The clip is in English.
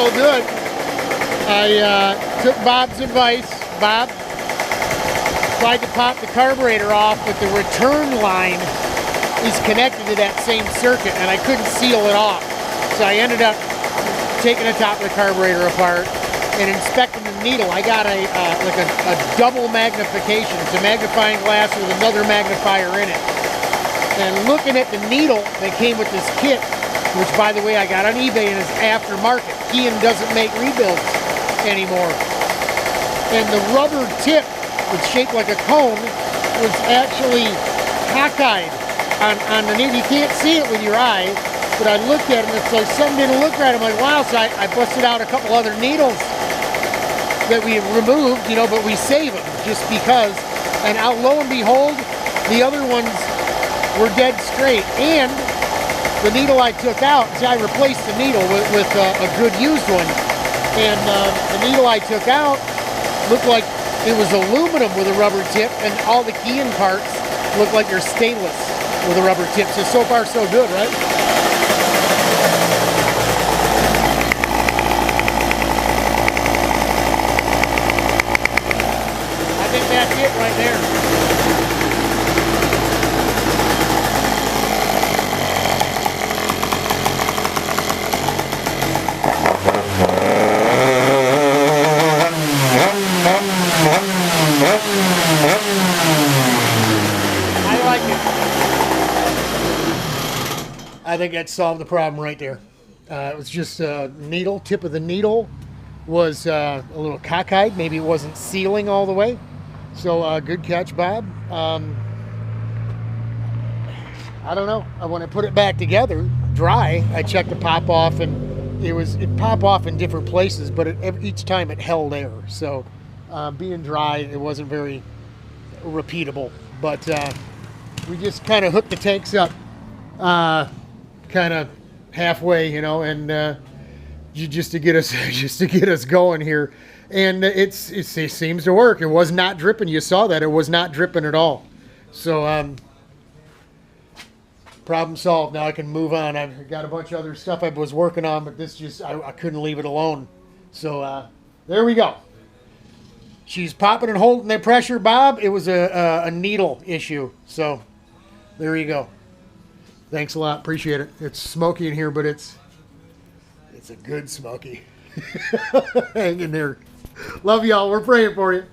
so good. I took Bob's advice. Bob tried to pop the carburetor off, but the return line is connected to that same circuit, and I couldn't seal it off. So I ended up taking the top of the carburetor apart and inspecting the needle. I got a double magnification. It's a magnifying glass with another magnifier in it. And looking at the needle that came with this kit, which by the way I got on eBay and is aftermarket. Keihin doesn't make rebuilds anymore. And the rubber tip, it's shaped like a cone, was actually cockeyed on the needle. You can't see it with your eye, but I looked at it and it's like something didn't look right. I'm like, wow, so I busted out a couple other needles that we removed, you know, but we save them just because. And out, lo and behold, the other ones were dead straight. And the needle I took out, see, I replaced the needle with a good used one. And the needle I took out looked like it was aluminum with a rubber tip, and all the Keihin parts look like they're stainless with a rubber tip. So far so good, right? I think that's it right there. I like it. I think that solved the problem right there. It was just needle, tip of the needle was a little cockeyed. Maybe it wasn't sealing all the way. So good catch, Bob. I don't know. When I put it back together, dry, I checked the pop off, and it popped off in different places, but each time it held air. So being dry, it wasn't very repeatable. But we just kind of hooked the tanks up kind of halfway, you know, and just to get us going here. And it seems to work. It was not dripping. You saw that. It was not dripping at all. So problem solved. Now I can move on. I've got a bunch of other stuff I was working on, but this just, I couldn't leave it alone. So there we go. She's popping and holding the pressure, Bob. It was a needle issue. So there you go. Thanks a lot. Appreciate it. It's smoky in here, but it's a good smoky. Hang in there. Love y'all. We're praying for you.